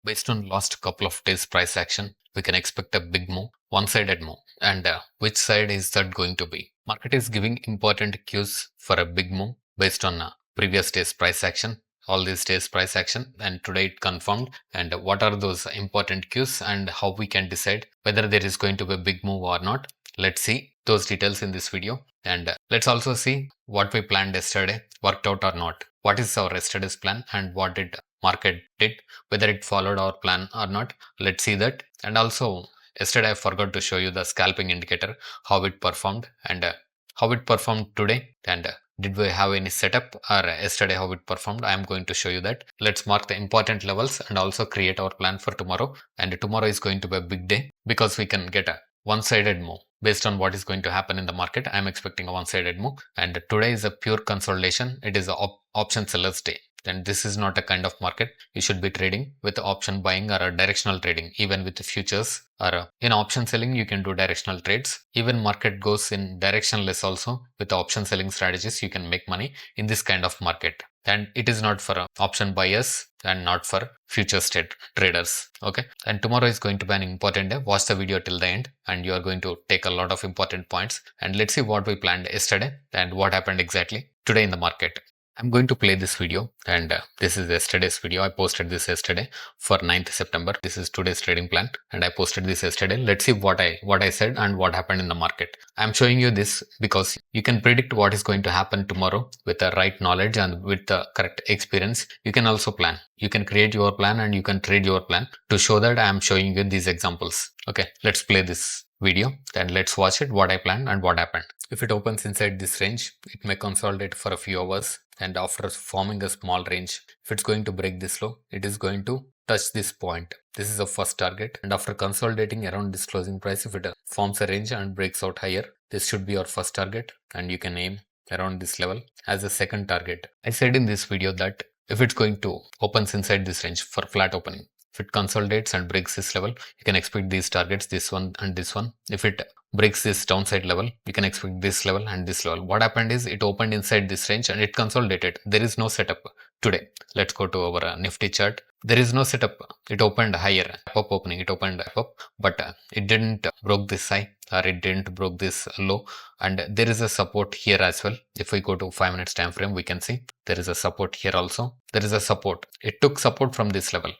Based on last couple of days price action, we can expect a big move, one-sided move. And which side is that going to be? Market is giving important cues for a big move based on previous day's price action, all these days price action, and today it confirmed. And what are those important cues and how we can decide whether there is going to be a big move or not? Let's see those details in this video. And let's also see what we planned yesterday worked out or not. What is our yesterday's plan and what did market did, whether it followed our plan or not. Let's see that. And also yesterday I forgot to show you the scalping indicator, how it performed and how it performed today, and did we have any setup, or yesterday how it performed. I am going to show you that. Let's mark the important levels and also create our plan for tomorrow. And tomorrow is going to be a big day because we can get a one-sided move based on what is going to happen in the market. I am expecting a one-sided move, and today is a pure consolidation. It is a option sellers day. Then this is not a kind of market you should be trading with option buying or a directional trading. Even with the futures or in option selling, you can do directional trades. Even market goes in directionless also. With option selling strategies, you can make money in this kind of market. And it is not for option buyers and not for futures traders. Okay. And tomorrow is going to be an important day. Watch the video till the end and you are going to take a lot of important points. And let's see what we planned yesterday and what happened exactly today in the market. I'm going to play this video, and this is yesterday's video. I posted this yesterday for 9th September. This is today's trading plan and I posted this yesterday. Let's see what I said and what happened in the market. I'm showing you this because you can predict what is going to happen tomorrow with the right knowledge and with the correct experience. You can also plan. You can create your plan and you can trade your plan. To show that, I am showing you these examples. Okay, let's play this video and let's watch it, what I planned and what happened. If it opens inside this range, it may consolidate for a few hours, and after forming a small range, if it's going to break this low, it is going to touch this point. This is the first target, and after consolidating around this closing price, if it forms a range and breaks out higher, this should be your first target, and you can aim around this level as a second target. I said in this video that if it's going to opens inside this range for flat opening, if it consolidates and breaks this level, you can expect these targets, this one and this one. If it breaks this downside level, you can expect this level and this level. What happened is it opened inside this range and it consolidated. There is no setup today. Let's go to our Nifty chart. There is no setup. It opened higher, up opening, it opened up, but it didn't broke this high or it didn't broke this low, and there is a support here as well. If we go to 5 minutes time frame, we can see there is a support here also. There is a support. It took support from this level.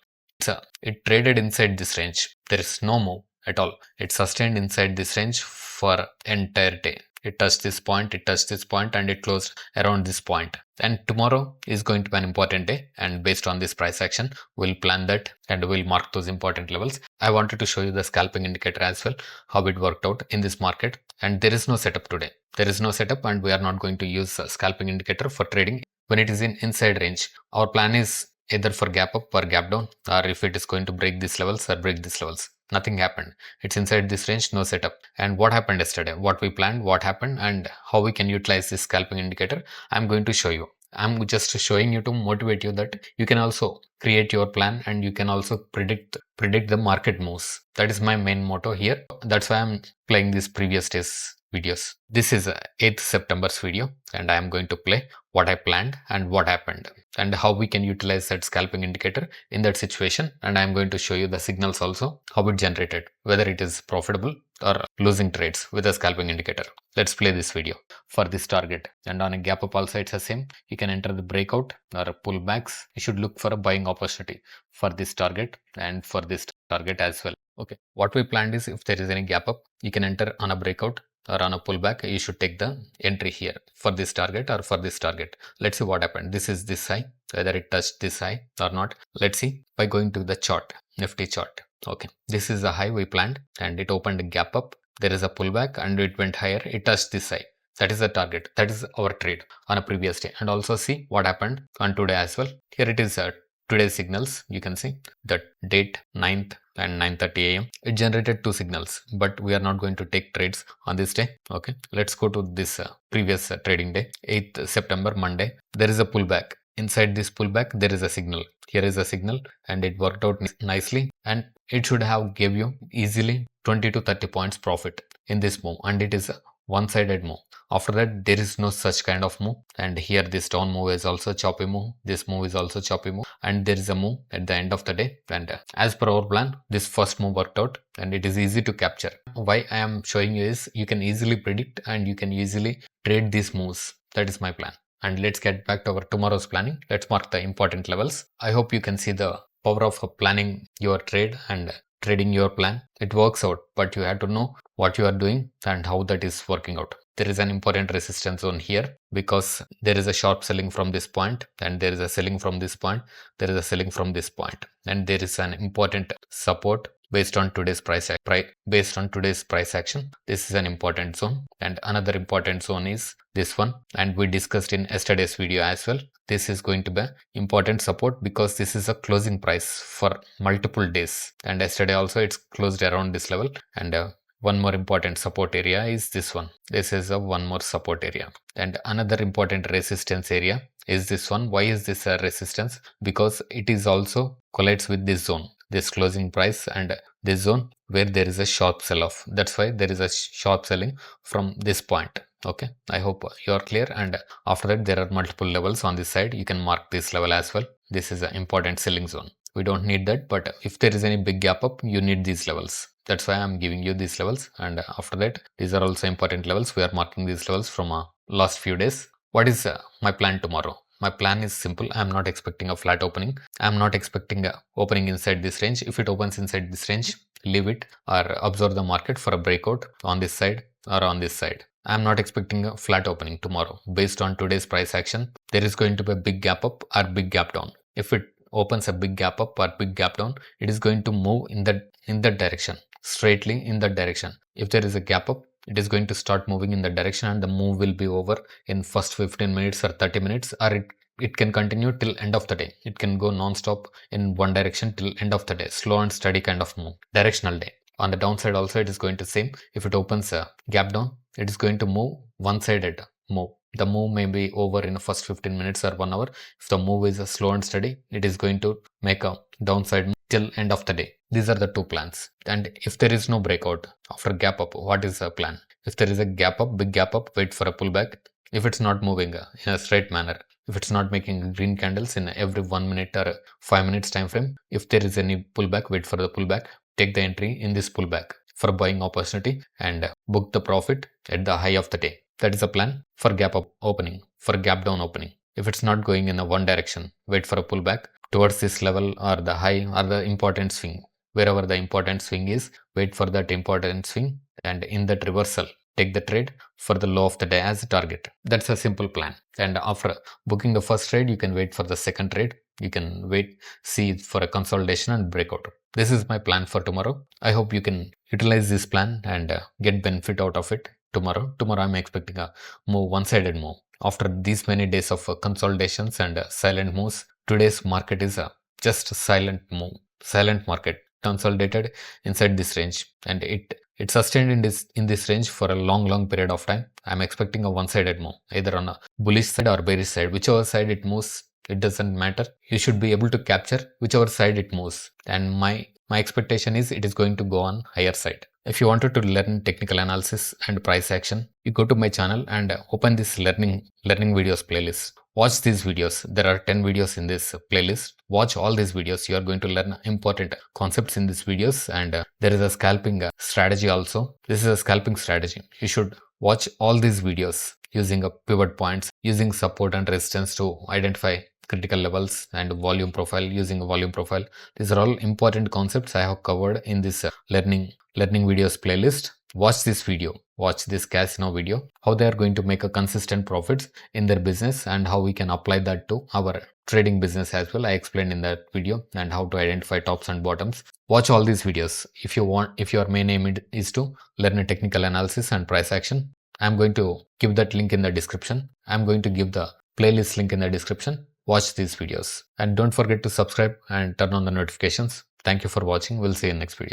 It traded inside this range. There is no move at all. It sustained inside this range for entire day. It touched this point, and it closed around this point. And tomorrow is going to be an important day, and based on this price action, we'll plan that and we'll mark those important levels. I wanted to show you the scalping indicator as well, how it worked out in this market. And there is no setup today. There is no setup, and we are not going to use a scalping indicator for trading when it is in inside range. Our plan is either for gap up or gap down, or if it is going to break these levels or break these levels. Nothing happened. It's inside this range, no setup. And what happened yesterday, what we planned, what happened, and how we can utilize this scalping indicator, I'm going to show you. I'm just showing you to motivate you that you can also create your plan and you can also predict the market moves. That is my main motto here. That's why I'm playing these previous days videos. This is 8th September's video, and I am going to play what I planned and what happened and how we can utilize that scalping indicator in that situation. And I am going to show you the signals also, how it generated, whether it is profitable or losing trades with a scalping indicator. Let's play this video for this target. And on a gap up also it's the same. You can enter the breakout or a pullbacks. You should look for a buying opportunity for this target and for this target as well. Okay, what we planned is if there is any gap up, you can enter on a breakout or on a pullback. You should take the entry here for this target or for this target. Let's see what happened. This is this high, whether it touched this high or not. Let's see by going to the chart, Nifty chart. Okay, this is the high we planned and it opened a gap up. There is a pullback and it went higher. It touched this high. That is the target. That is our trade on a previous day. And also see what happened on today as well. Here it is today's signals. You can see that date 9th and 9:30 a.m. It generated two signals, but we are not going to take trades on this day. Okay, let's go to this previous trading day, 8th September, Monday. There is a pullback. Inside this pullback, there is a signal. Here is a signal, and it worked out nicely, and it should have gave you easily 20 to 30 points profit in this move, and it is one-sided move. After that, there is no such kind of move. And here this down move is also choppy move. This move is also choppy move. And there is a move at the end of the day. And as per our plan, this first move worked out and it is easy to capture. Why I am showing you is you can easily predict and you can easily trade these moves. That is my plan. And let's get back to our tomorrow's planning. Let's mark the important levels. I hope you can see the power of planning your trade and trading your plan. It works out, but you have to know what you are doing and how that is working out. There is an important resistance zone here because there is a sharp selling from this point and there is a selling from this point. There is a selling from this point and there is an important support based on today's price action. This is an important zone, and another important zone is this one, and we discussed in yesterday's video as well. This is going to be important support because this is a closing price for multiple days, and yesterday also it's closed around this level. And one more important support area is this one. This is one more support area, and another important resistance area is this one. Why is this a resistance? Because it is also collides with this zone, this closing price, and this zone where there is a sharp sell off. That's why there is a sharp selling from this point. Okay, I hope you are clear. And after that, there are multiple levels on this side. You can mark this level as well. This is an important selling zone. We don't need that, but if there is any big gap up, you need these levels. That's why I'm giving you these levels. And after that, these are also important levels. We are marking these levels from last few days. What is my plan tomorrow? My plan is simple. I'm not expecting a flat opening. I'm not expecting a opening inside this range. If it opens inside this range, leave it or observe the market for a breakout on this side or on this side. I'm not expecting a flat opening tomorrow. Based on today's price action, there is going to be a big gap up or big gap down. If it opens a big gap up or big gap down, it is going to move in that direction, straightly in that direction. If there is a gap up, it is going to start moving in that direction and the move will be over in first 15 minutes or 30 minutes, or it can continue till end of the day. It can go non-stop in one direction till end of the day. Slow and steady kind of move, directional day. On the downside also, it is going to same. If it opens a gap down, it is going to move one-sided move. The move may be over in the first 15 minutes or 1 hour. If the move is slow and steady, it is going to make a downside move till end of the day. These are the two plans. And if there is no breakout after gap up, what is the plan? If there is a gap up, big gap up, wait for a pullback. If it's not moving in a straight manner, if it's not making green candles in every 1 minute or 5 minutes time frame, if there is any pullback, wait for the pullback. Take the entry in this pullback for buying opportunity and book the profit at the high of the day. That is a plan for gap up opening, for gap down opening. If it's not going in a one direction, wait for a pullback towards this level or the high or the important swing. Wherever the important swing is, wait for that important swing, and in that reversal, take the trade for the low of the day as a target. That's a simple plan. And after booking the first trade, you can wait for the second trade. You can wait, see for a consolidation and breakout. This is my plan for tomorrow. I hope you can utilize this plan and get benefit out of it tomorrow. Tomorrow I'm expecting a move, one-sided move. After these many days of consolidations and silent moves, today's market is just a silent move, silent market, consolidated inside this range, and it sustained in this range for a long period of time. I'm expecting a one-sided move, either on a bullish side or bearish side. Whichever side it moves, it doesn't matter. You should be able to capture whichever side it moves. And my expectation is it is going to go on higher side. If you wanted to learn technical analysis and price action, you go to my channel and open this learning videos playlist. Watch these videos. There are 10 videos in this playlist. Watch all these videos. You are going to learn important concepts in these videos. And there is a scalping strategy also. This is a scalping strategy. You should watch all these videos using a pivot points, using support and resistance to identify critical levels, and volume profile, using a volume profile. These are all important concepts I have covered in this learning videos playlist. Watch this video, watch this casino video, how they are going to make a consistent profits in their business and how we can apply that to our trading business as well. I explained in that video, and how to identify tops and bottoms. Watch all these videos. If your main aim is to learn a technical analysis and price action, I'm going to give that link in the description. I'm going to give the playlist link in the description. Watch these videos and don't forget to subscribe and turn on the notifications. Thank you for watching. We'll see you in next video.